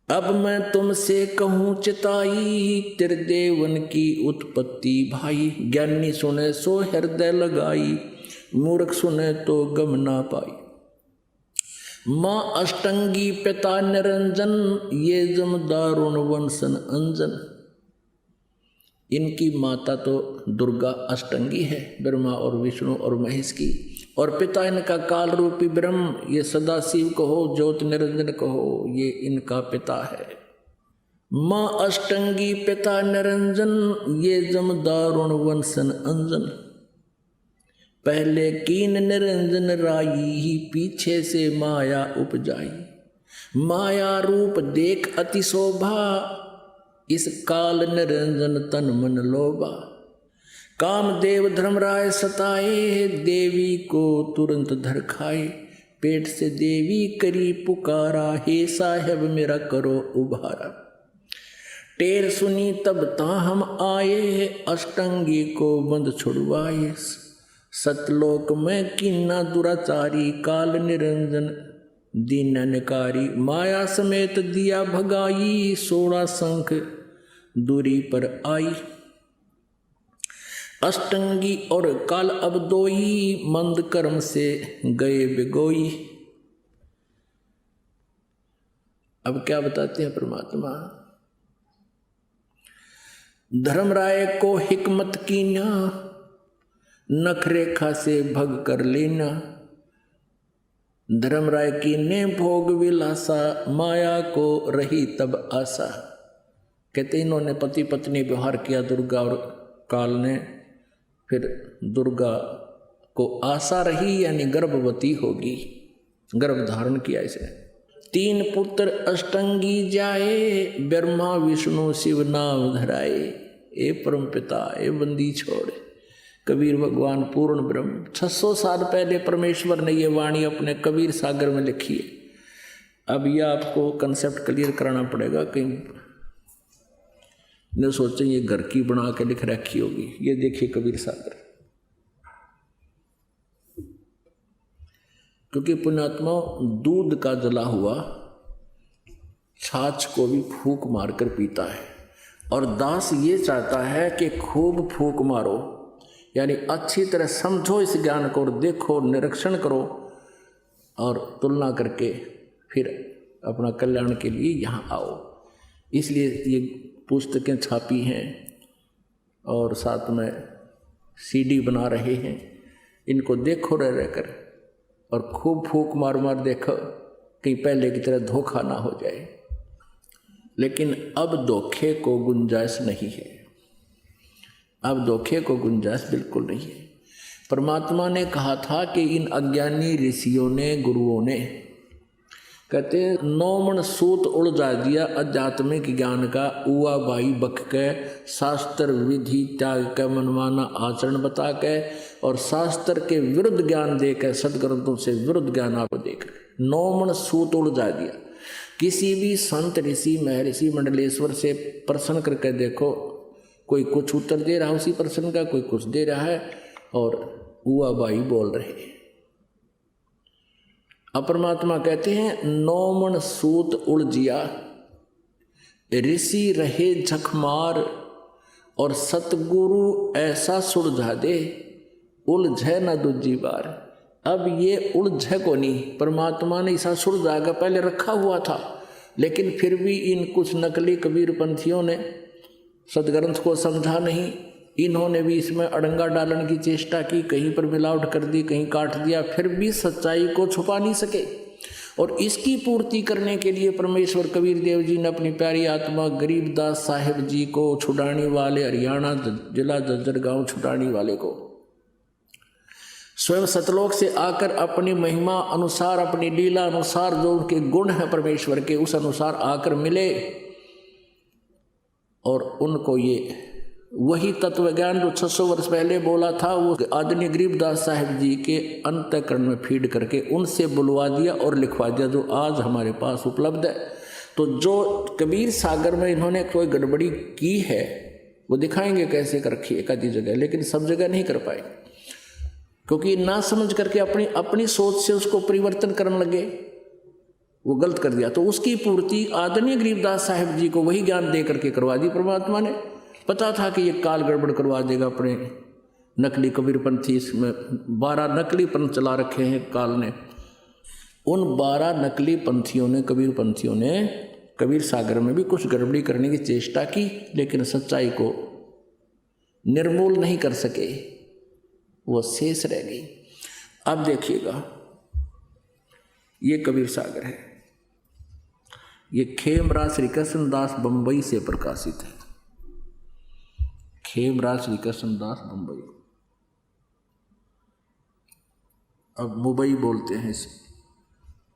अब मैं तुमसे कहूँ चिताई, त्रिदेवन की उत्पत्ति भाई। ज्ञानी सुने सो हृदय लगाई, मूर्ख सुने तो गम ना पाई। माँ अष्टंगी पिता निरंजन, ये जम दारुण वंशन अंजन। इनकी माता तो दुर्गा अष्टंगी है, ब्रह्मा और विष्णु और महेश की, और पिता इनका काल रूपी ब्रह्म, ये सदा शिव कहो, ज्योत निरंजन कहो, ये इनका पिता है। माँ अष्टंगी पिता निरंजन, ये जम दारुण वंशन अंजन। पहले कीन निरंजन राई, पीछे से माया उपजाई। माया रूप देख अति शोभा, इस काल निरंजन तन मन लोभा। कामदेव धर्मराय सताए, देवी को तुरंत धर खाए। पेट से देवी करी पुकारा, हे साहेब मेरा करो उबारा। टेर सुनी तब ताहम आए, अष्टंगी को बंद छुड़वाए। सतलोक में कीना दुराचारी, काल निरंजन दीननकारी। माया समेत दिया भगाई, 16 संख दूरी पर आई। अष्टंगी और काल अब दोई, मंद कर्म से गए बिगोई। अब क्या बताते हैं परमात्मा? धर्मराय को हिकमत कीना, नख रेखा से भग कर लेना। धर्मराय की ने भोग विलासा, माया को रही तब आशा। कहते इन्होंने पति पत्नी व्यवहार किया दुर्गा और काल ने, फिर दुर्गा को आशा रही यानी गर्भवती होगी, गर्भ धारण किया इसे। 3 पुत्र अष्टंगी जाए, ब्रह्मा विष्णु शिव नाम धराए। ए परम पिता ए बंदी छोड़, कबीर भगवान पूर्ण ब्रह्म। 600 साल पहले परमेश्वर ने ये वाणी अपने कबीर सागर में लिखी है। अब यह आपको कंसेप्ट क्लियर कराना पड़ेगा, कहीं न सोचें ये घर की बना के लिख रखी होगी। ये देखिए कबीर सागर, क्योंकि पुण्यात्मा दूध का जला हुआ छाछ को भी फूंक मारकर पीता है, और दास ये चाहता है कि खूब फूंक मारो, यानी अच्छी तरह समझो इस ज्ञान को और देखो, निरीक्षण करो और तुलना करके फिर अपना कल्याण के लिए यहाँ आओ। इसलिए ये पुस्तकें छापी हैं और साथ में CD बना रहे हैं। इनको देखो रह रहकर और खूब फूंक मार मार देखो, कहीं पहले की तरह धोखा ना हो जाए। लेकिन अब धोखे को गुंजाइश नहीं है, अब धोखे को गुंजाइश बिल्कुल नहीं है। परमात्मा ने कहा था कि इन अज्ञानी ऋषियों ने, गुरुओं ने, कहते 9 मन सूत उलझा दिया आध्यात्मिक ज्ञान का। उआ बाई बख के, शास्त्र विधि त्याग के, मनमाना आचरण बता के, और शास्त्र के विरुद्ध ज्ञान दे के, सदग्रंथों से विरुद्ध ज्ञान आपको देकर 9 मन सूत उलझा दिया। किसी भी संत ऋषि महर्षि मंडलेश्वर से प्रश्न करके देखो, कोई कुछ उत्तर दे रहा है उसी प्रश्न का, कोई कुछ दे रहा है, और उआ बाई बोल रहे हैं। परमात्मा कहते हैं 9 मन सूत उलझिया, ऋषि रहे झकमार, और सतगुरु ऐसा सुलझा दे, उलझे न दूजी बार। अब ये उलझे को नहीं, परमात्मा ने ऐसा सुलझा कर पहले रखा हुआ था, लेकिन फिर भी इन कुछ नकली कबीरपंथियों ने सदग्रंथ को समझा नहीं। इन्होंने भी इसमें अड़ंगा डालने की चेष्टा की, कहीं पर मिलावट कर दी, कहीं काट दिया, फिर भी सच्चाई को छुपा नहीं सके। और इसकी पूर्ति करने के लिए परमेश्वर कबीर देव जी ने अपनी प्यारी आत्मा गरीबदास साहिब जी को, छुड़ाने वाले, हरियाणा जिला जज्जर गांव छुड़ाने वाले को, स्वयं सतलोक से आकर अपनी महिमा अनुसार, अपनी लीला अनुसार, जो उनके गुण हैं परमेश्वर के, उस अनुसार आकर मिले। और उनको ये वही तत्व ज्ञान जो 600 वर्ष पहले बोला था, वो आदरणीय गरीबदास साहिब जी के अंतःकरण में फीड करके उनसे बुलवा दिया और लिखवा दिया, जो आज हमारे पास उपलब्ध है। तो जो कबीर सागर में इन्होंने कोई गड़बड़ी की है, वो दिखाएंगे कैसे कर रखी एक आधी जगह, लेकिन सब जगह नहीं कर पाए, क्योंकि ना समझ करके अपनी सोच से उसको परिवर्तन करने लगे। वो गलत कर दिया, तो उसकी पूर्ति आदरणीय गरीबदास साहिब जी को वही ज्ञान दे करके करवा दी परमात्मा ने। पता था कि ये काल गड़बड़ करवा देगा अपने नकली कबीरपंथी, इसमें 12 नकली पंथ चला रखे हैं काल ने। उन 12 नकली पंथियों ने, कबीरपंथियों ने कबीर सागर में भी कुछ गड़बड़ी करने की चेष्टा की, लेकिन सच्चाई को निर्मूल नहीं कर सके, वो शेष रह गई। अब देखिएगा, ये कबीर सागर है, ये खेमराज श्री कृष्ण दास बंबई से प्रकाशित है। खेमराज श्री कृष्ण दास बंबई, अब मुंबई बोलते हैं, इस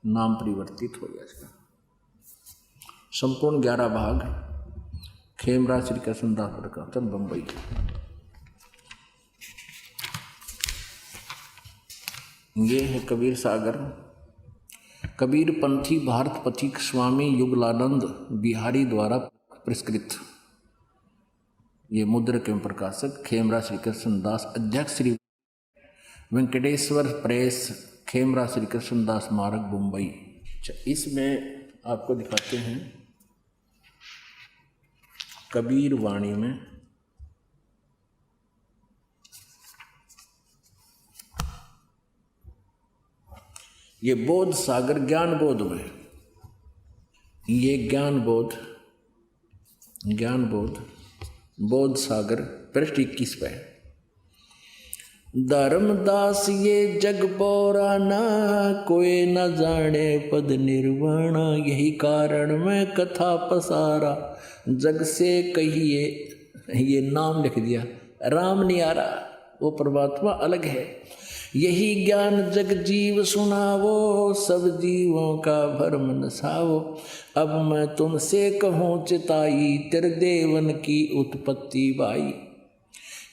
नाम परिवर्तित हो गया इसका। संपूर्ण 11 भाग खेमराज श्री कृष्ण दास प्रकाशन बंबई। ये है कबीर सागर। कबीर पंथी भारत पथिक स्वामी युगलानंद बिहारी द्वारा पुरस्कृत। ये मुद्रक एवं प्रकाशक खेमराज श्री कृष्ण दास, अध्यक्ष श्री वेंकटेश्वर प्रेस, खेमराज श्री कृष्ण दास स्मारक मुंबई। इसमें आपको दिखाते हैं कबीर वाणी में ये बोध सागर ज्ञान बोध में, ये ज्ञान बोध बोध सागर पृष्ठ 21 पे। धर्मदास ये जग पौराना, कोई न जाने पद निर्वाण, यही कारण मैं कथा पसारा, जग से कहिए। ये नाम लिख दिया, राम नहीं आ रहा, वो परमात्मा अलग है। यही ज्ञान जग जीव सुनावो, सब जीवों का भरम नसावो। अब मैं तुमसे कहूँ चिताई, तेरे देवन की उत्पत्ति बाई।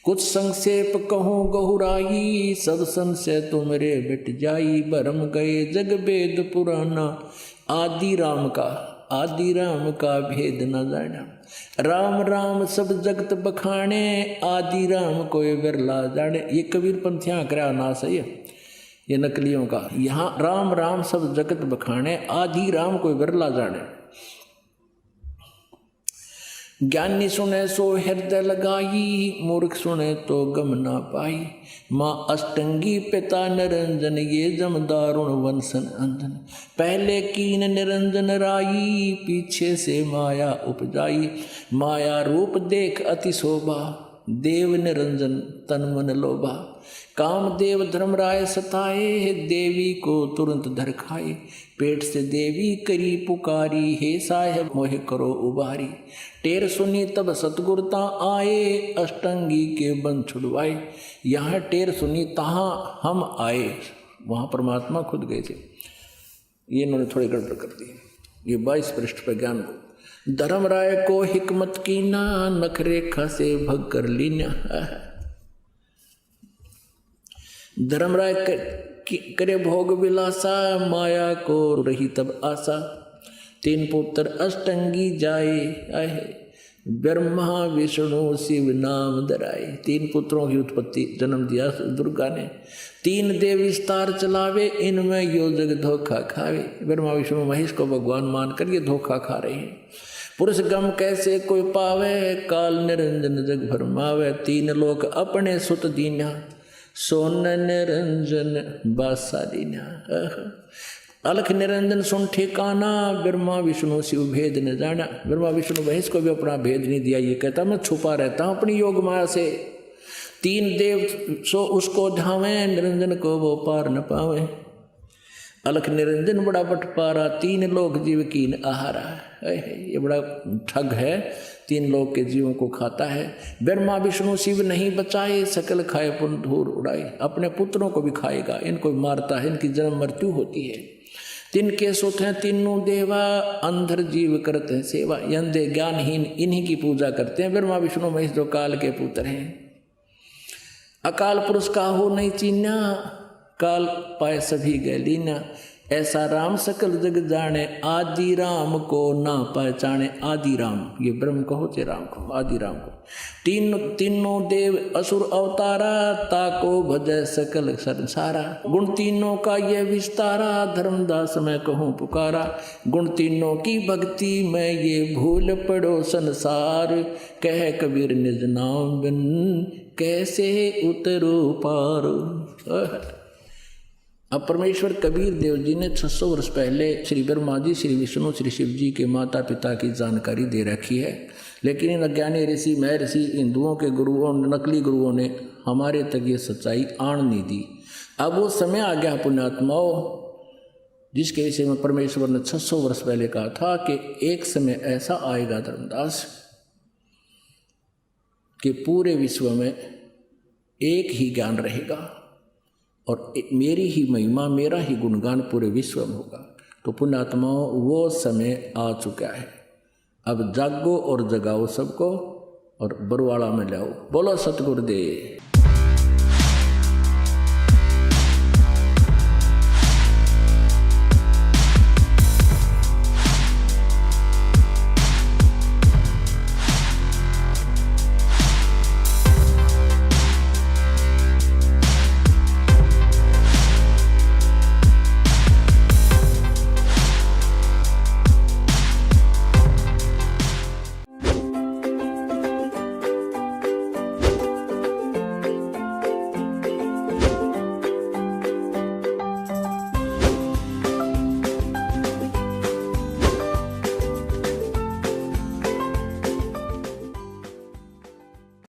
कुछ संक्षेप कहूँ गहुराई, सब संशय तुमरे मिट जाई। भरम गए जग वेद पुराना, आदि राम का भेद न जाना। राम राम सब जगत बखाने, आदि राम कोई बिरला जाने। ये कबीर पंथियाँ करा ना सही है, ये नकलियों का। यहाँ राम राम सब जगत बखाने, आदि राम कोई बिरला जाने। ज्ञानी सुने सो हृदय लगाई, मूर्ख सुने तो गम ना पाई। माँ अष्टंगी पिता निरंजन, ये जम दारुण वंशन अंजन। पहले कीन निरंजन राई, पीछे से माया उपजाई। माया रूप देख अति शोभा, देव निरंजन तन मन लोभा। काम देव धर्मराय सताए, देवी को तुरंत धर खाए। पेट से देवी करी पुकारी, हे साहेब मोहे करो उबारी। टेर सुनी तब सतगुरता आए, अष्टंगी के बंध छुड़वाए। यहाँ टेर सुनी तहाँ हम आए, वहाँ परमात्मा खुद गए थे। ये इन्होंने थोड़ी गड़बड़ कर दी। ये 22 पृष्ठ पर ज्ञान को। धर्मराय को हिकमत की ना, नखरेखा से भग कर लीना। धर्मराय करे भोग विलासा, माया को रही तब आशा। 3 पुत्र अष्टंगी जाए, आए ब्रह्मा विष्णु शिव नाम धराए। 3 पुत्रों की उत्पत्ति जन्म दिया दुर्गा ने। 3 देव विस्तार चलावे, इनमें यो जग धोखा खावे। ब्रह्मा विष्णु महेश को भगवान मानकर ये धोखा खा रहे हैं। पुरुष गम कैसे कोई पावे, काल निरंजन जग भरमावे। 3 लोक अपने सुत दीना, सोन निरंजन बासा दीना। अलख निरंजन सुन ठिकाना, ब्रह्मा विष्णु शिव भेद न जाना। ब्रह्मा विष्णु महेश को भी अपना भेद नहीं दिया। ये कहता मैं छुपा रहता हूँ अपनी योग माया से। 3 देव सो उसको धावे, निरंजन को वो पार न पावे। अलख निरंजन बड़ा बटपारा, 3 लोक जीव कीन आहारा। ये बड़ा ठग है, 3 लोक के जीवों को खाता है। ब्रह्मा विष्णु शिव नहीं बचाए, सकल खाए पुन धूर उड़ाए। अपने पुत्रों को भी खाएगा, इनको भी मारता है, इनकी जन्म मृत्यु होती है। 3 के सुत हैं तीनों देवा, अंधर जीव करते हैं सेवा। अंधे ज्ञानहीन इन्हीं की पूजा करते हैं। ब्रह्मा विष्णु महेश जो काल के पुत्र हैं। अकाल पुरुष का हो नहीं चीना, काल पाए सभी गए लीना। ऐसा राम सकल जग जाने, आदि राम को ना पहचाने। आदि राम ये ब्रह्म को होते राम को, आदि राम को। तीनों देव असुर अवतारा, ताको भजय सकल संसारा। गुण तीनों का ये विस्तारा, धर्मदास मैं कहूँ पुकारा। गुण तीनों की भक्ति में ये भूल पड़ो संसार, कह कबीर निज नाम बिन कैसे उतरो पार। अब परमेश्वर कबीर देव जी ने 600 वर्ष पहले श्री ब्रह्मा जी, श्री विष्णु, श्री शिव जी के माता पिता की जानकारी दे रखी है, लेकिन इन अज्ञानी ऋषि, महर्षि, हिंदुओं के गुरुओं, नकली गुरुओं ने हमारे तक ये सच्चाई आण नहीं दी। अब वो समय आ गया पुण्यात्माओं, जिसके विषय में परमेश्वर ने 600 वर्ष पहले कहा था कि एक समय ऐसा आएगा धर्मदास कि पूरे विश्व में एक ही ज्ञान रहेगा और मेरी ही महिमा, मेरा ही गुणगान पूरे विश्व में होगा। तो पुण्यात्माओं वो समय आ चुका है। अब जागो और जगाओ सबको और बरवाड़ा में लाओ। बोलो सतगुरुदेव।